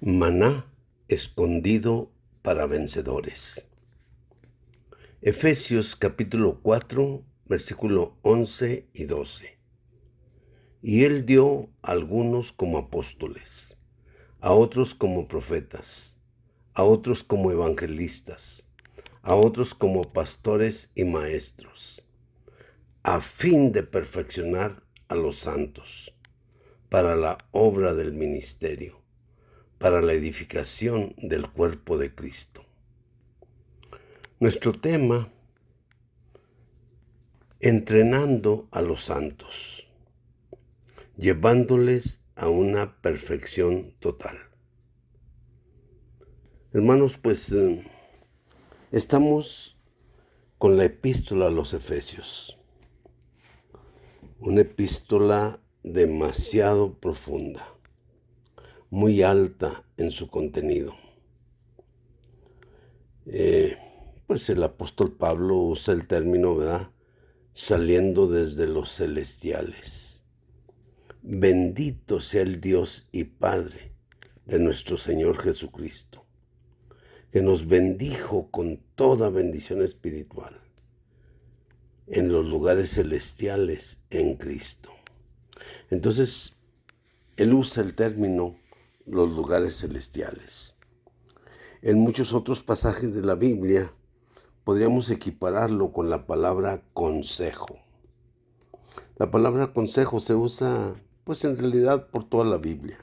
Maná escondido para vencedores. Efesios capítulo 4, versículo 11 y 12. Y él dio a algunos como apóstoles, a otros como profetas, a otros como evangelistas, a otros como pastores y maestros, a fin de perfeccionar a los santos, para la obra del ministerio, para la edificación del cuerpo de Cristo. Nuestro tema, entrenando a los santos, llevándoles a una perfección total. Hermanos, pues estamos con la epístola a los Efesios, una epístola demasiado profunda, muy alta en su contenido. Pues el apóstol Pablo usa el término, ¿verdad?, saliendo desde los celestiales. Bendito sea el Dios y Padre de nuestro Señor Jesucristo, que nos bendijo con toda bendición espiritual en los lugares celestiales en Cristo. Entonces, él usa el término los lugares celestiales. En muchos otros pasajes de la Biblia podríamos equipararlo con la palabra consejo. La palabra consejo se usa, pues en realidad, por toda la Biblia.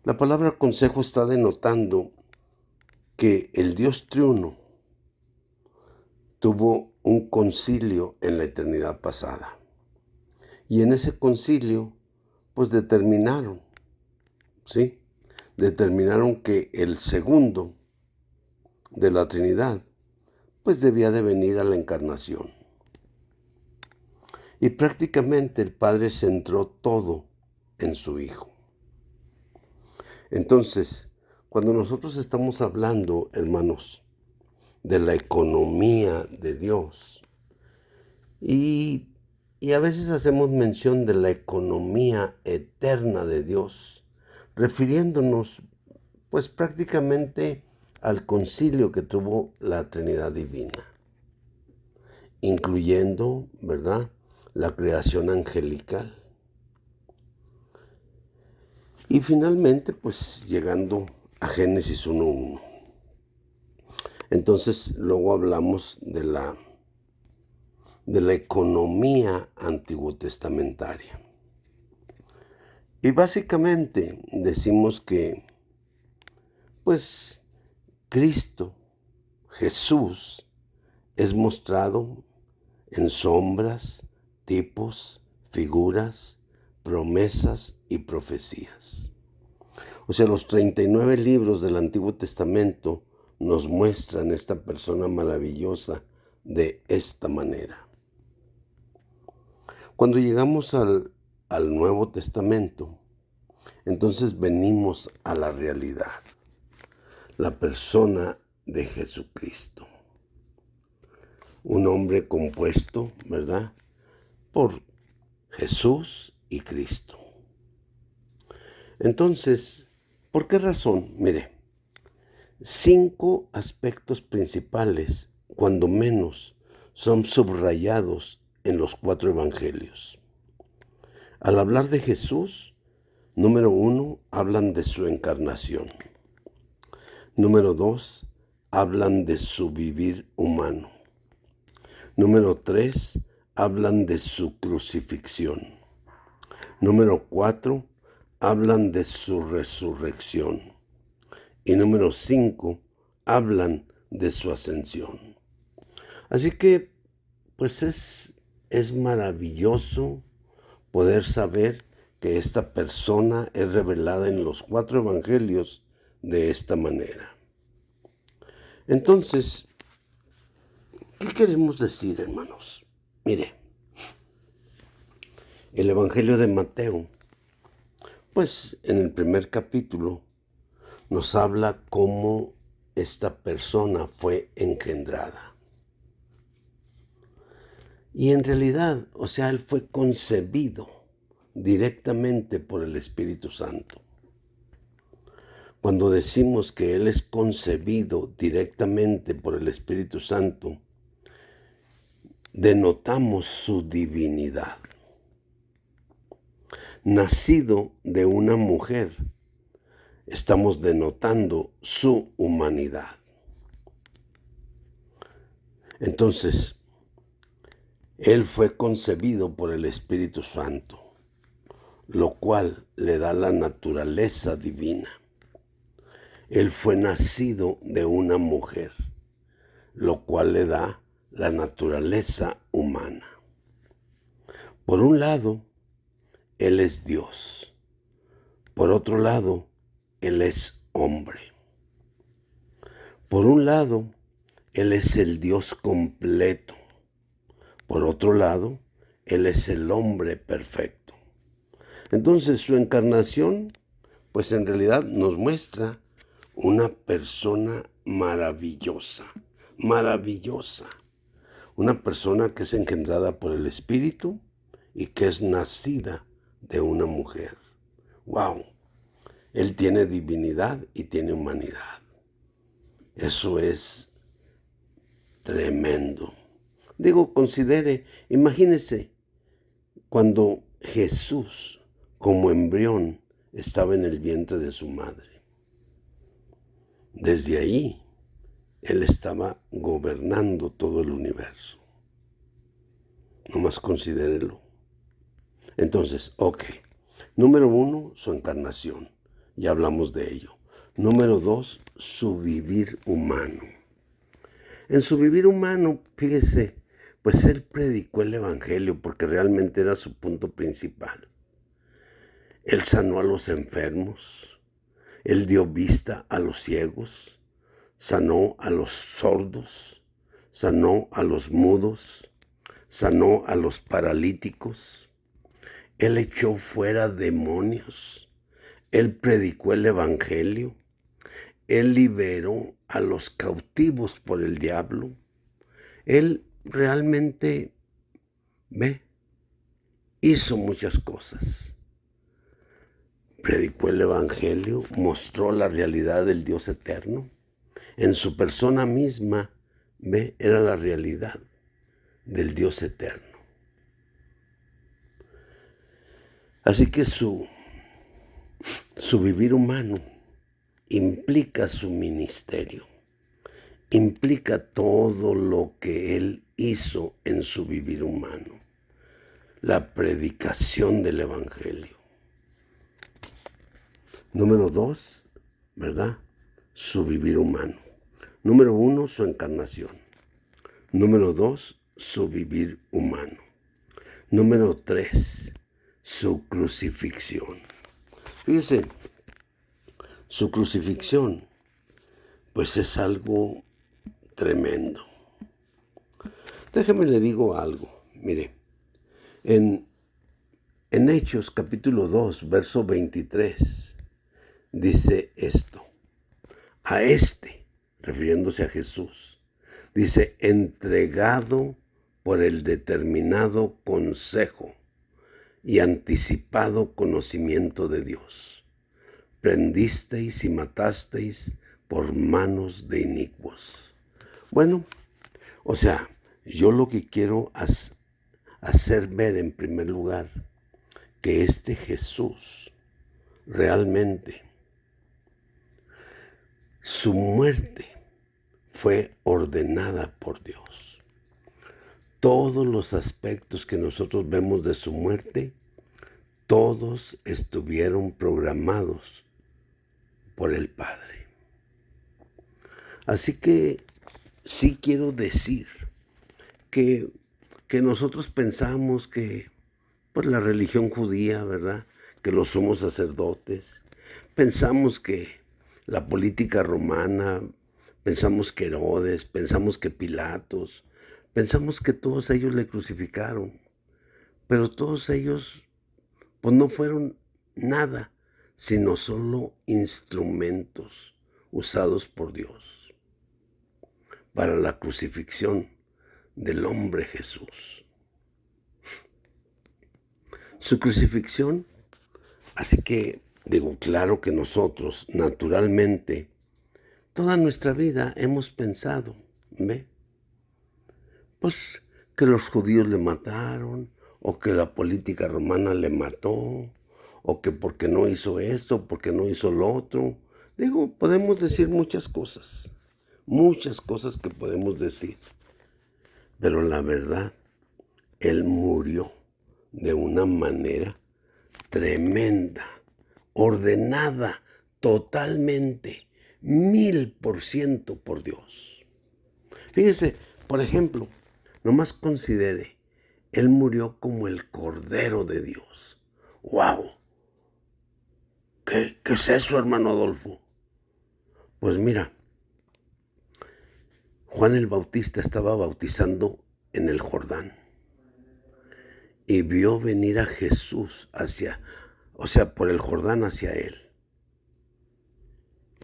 La palabra consejo está denotando que el Dios triuno tuvo un concilio en la eternidad pasada. Y en ese concilio, pues determinaron que el segundo de la Trinidad, pues debía de venir a la encarnación. Y prácticamente el Padre centró todo en su Hijo. Entonces, cuando nosotros estamos hablando, hermanos, de la economía de Dios, y a veces hacemos mención de la economía eterna de Dios, refiriéndonos pues prácticamente al concilio que tuvo la Trinidad Divina, incluyendo, ¿verdad?, la creación angelical. Y finalmente, pues llegando a Génesis 1:1. Entonces, luego hablamos de la economía antiguo testamentaria. Y básicamente decimos que, pues, Cristo, Jesús, es mostrado en sombras, tipos, figuras, promesas y profecías. O sea, los 39 libros del Antiguo Testamento nos muestran esta persona maravillosa de esta manera. Cuando llegamos al Nuevo Testamento, entonces venimos a la realidad, la persona de Jesucristo. Un hombre compuesto, ¿verdad?, por Jesús y Cristo. Entonces, ¿por qué razón? Mire, 5 aspectos principales, cuando menos, son subrayados en los 4 evangelios. Al hablar de Jesús, número 1, hablan de su encarnación. Número 2, hablan de su vivir humano. Número 3, hablan de su crucifixión. Número 4, hablan de su resurrección. Y número 5, hablan de su ascensión. Así que, pues es maravilloso poder saber que esta persona es revelada en los 4 evangelios de esta manera. Entonces, ¿qué queremos decir, hermanos? Mire, el Evangelio de Mateo, pues en el primer capítulo, nos habla cómo esta persona fue engendrada. Y en realidad, o sea, él fue concebido directamente por el Espíritu Santo. Cuando decimos que Él es concebido directamente por el Espíritu Santo, denotamos su divinidad. Nacido de una mujer, estamos denotando su humanidad. Entonces, Él fue concebido por el Espíritu Santo, lo cual le da la naturaleza divina. Él fue nacido de una mujer, lo cual le da la naturaleza humana. Por un lado, Él es Dios. Por otro lado, Él es hombre. Por un lado, Él es el Dios completo. Por otro lado, Él es el hombre perfecto. Entonces su encarnación, pues en realidad nos muestra una persona maravillosa, maravillosa. Una persona que es engendrada por el Espíritu y que es nacida de una mujer. ¡Wow! Él tiene divinidad y tiene humanidad. Eso es tremendo. Digo, considere, imagínese cuando Jesús, como embrión, estaba en el vientre de su madre. Desde ahí, Él estaba gobernando todo el universo. Nomás considérelo. Entonces, Número 1, su encarnación. Ya hablamos de ello. Número 2, su vivir humano. En su vivir humano, fíjese, pues Él predicó el Evangelio porque realmente era su punto principal. Él sanó a los enfermos. Él dio vista a los ciegos. Sanó a los sordos. Sanó a los mudos. Sanó a los paralíticos. Él echó fuera demonios. Él predicó el Evangelio. Él liberó a los cautivos por el diablo. Él realmente, hizo muchas cosas. Predicó el Evangelio, mostró la realidad del Dios eterno. En su persona misma, era la realidad del Dios eterno. Así que su vivir humano implica su ministerio, implica todo lo que Él hizo en su vivir humano, la predicación del Evangelio. Número 2, ¿verdad? Su vivir humano. Número 1, su encarnación. Número 2, su vivir humano. Número 3, su crucifixión. Fíjese, su crucifixión, pues es algo tremendo. Déjeme le digo algo. Mire, en Hechos capítulo 2, verso 23, dice esto. A refiriéndose a Jesús, dice, entregado por el determinado consejo y anticipado conocimiento de Dios. Prendisteis y matasteis por manos de inicuos. Bueno, yo lo que quiero hacer ver en primer lugar, que este Jesús realmente, su muerte fue ordenada por Dios. Todos los aspectos que nosotros vemos de su muerte, todos estuvieron programados por el Padre. Así que sí quiero decir que nosotros pensamos que por la religión judía, ¿verdad?, que los sumos sacerdotes, pensamos que la política romana, pensamos que Herodes, pensamos que Pilatos, pensamos que todos ellos le crucificaron, pero todos ellos pues no fueron nada, sino solo instrumentos usados por Dios para la crucifixión del hombre Jesús. Su crucifixión, así que Digo, claro que nosotros, naturalmente, toda nuestra vida hemos pensado, ¿ve? Pues que los judíos le mataron, o que la política romana le mató, o que porque no hizo esto, porque no hizo lo otro. Digo, podemos decir muchas cosas que podemos decir, pero la verdad, él murió de una manera tremenda, ordenada totalmente, 1000% por Dios. Fíjese, por ejemplo, nomás considere, él murió como el Cordero de Dios. ¡Wow! ¿Qué es eso, hermano Adolfo? Pues mira, Juan el Bautista estaba bautizando en el Jordán y vio venir a Jesús por el Jordán hacia él.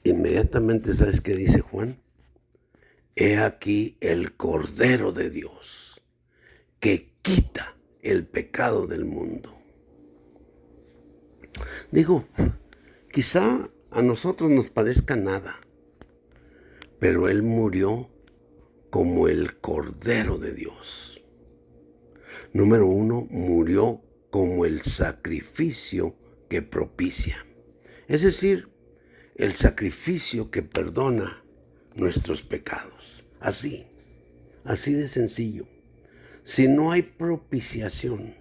Inmediatamente, ¿sabes qué dice Juan? He aquí el Cordero de Dios, que quita el pecado del mundo. Digo, quizá a nosotros nos parezca nada, pero Él murió como el Cordero de Dios. Número 1, murió como el sacrificio que propicia. Es decir, el sacrificio que perdona nuestros pecados. Así de sencillo. Si no hay propiciación,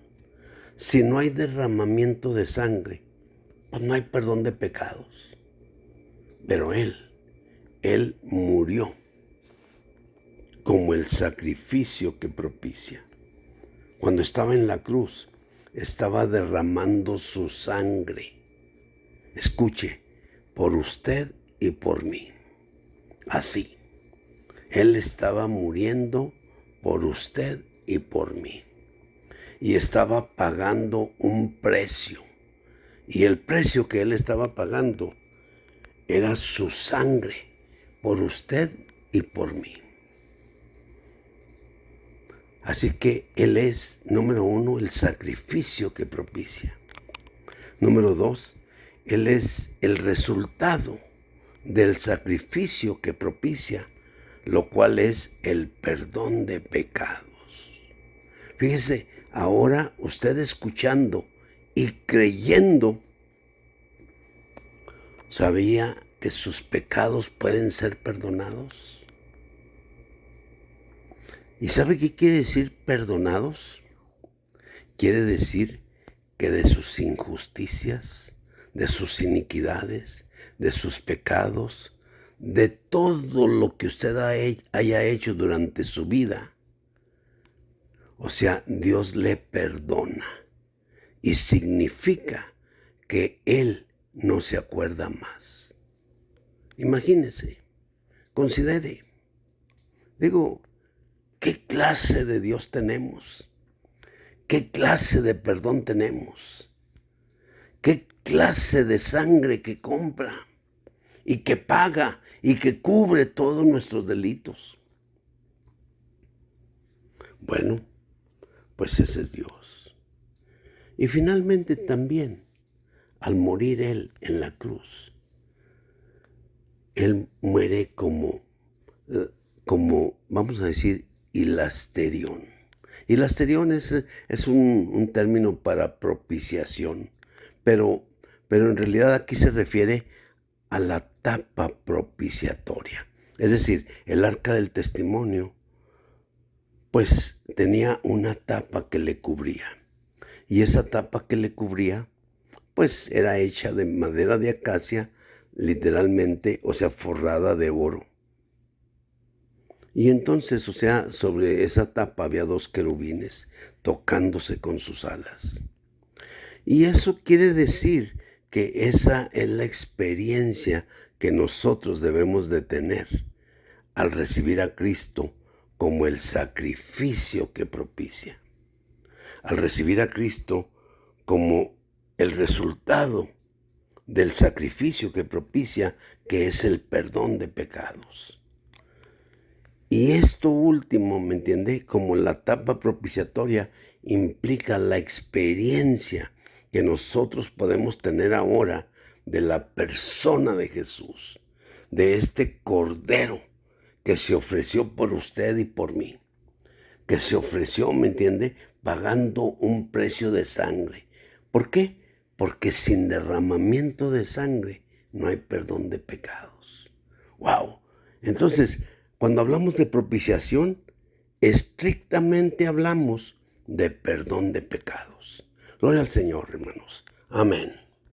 si no hay derramamiento de sangre, pues no hay perdón de pecados. Pero Él murió como el sacrificio que propicia. Cuando estaba en la cruz, estaba derramando su sangre. Escuche, por usted y por mí. Así, Él estaba muriendo por usted y por mí. Y estaba pagando un precio. Y el precio que Él estaba pagando era su sangre por usted y por mí. Así que Él es, número 1, el sacrificio que propicia. Número 2, Él es el resultado del sacrificio que propicia, lo cual es el perdón de pecados. Fíjese, ahora usted escuchando y creyendo, ¿sabía que sus pecados pueden ser perdonados? ¿Y sabe qué quiere decir perdonados? Quiere decir que de sus injusticias, de sus iniquidades, de sus pecados, de todo lo que usted haya hecho durante su vida, o sea, Dios le perdona y significa que Él no se acuerda más. Imagínese, considere, digo, ¿qué clase de Dios tenemos? ¿Qué clase de perdón tenemos? ¿Qué clase de sangre que compra y que paga y que cubre todos nuestros delitos? Bueno, pues ese es Dios. Y finalmente también, al morir Él en la cruz, Él muere como vamos a decir, hilasterión. Hilasterión es un término para propiciación, pero en realidad aquí se refiere a la tapa propiciatoria. Es decir, el arca del testimonio, pues tenía una tapa que le cubría. Y esa tapa que le cubría, pues era hecha de madera de acacia, literalmente, o sea, forrada de oro. Y entonces, o sea, sobre esa tapa había 2 querubines tocándose con sus alas. Y eso quiere decir que esa es la experiencia que nosotros debemos de tener al recibir a Cristo como el sacrificio que propicia. Al recibir a Cristo como el resultado del sacrificio que propicia, que es el perdón de pecados. Y esto último, ¿me entiende? Como la tapa propiciatoria implica la experiencia que nosotros podemos tener ahora de la persona de Jesús, de este Cordero que se ofreció por usted y por mí, que se ofreció, ¿me entiende?, pagando un precio de sangre. ¿Por qué? Porque sin derramamiento de sangre no hay perdón de pecados. ¡Wow! Entonces, cuando hablamos de propiciación, estrictamente hablamos de perdón de pecados. Gloria al Señor, hermanos. Amén.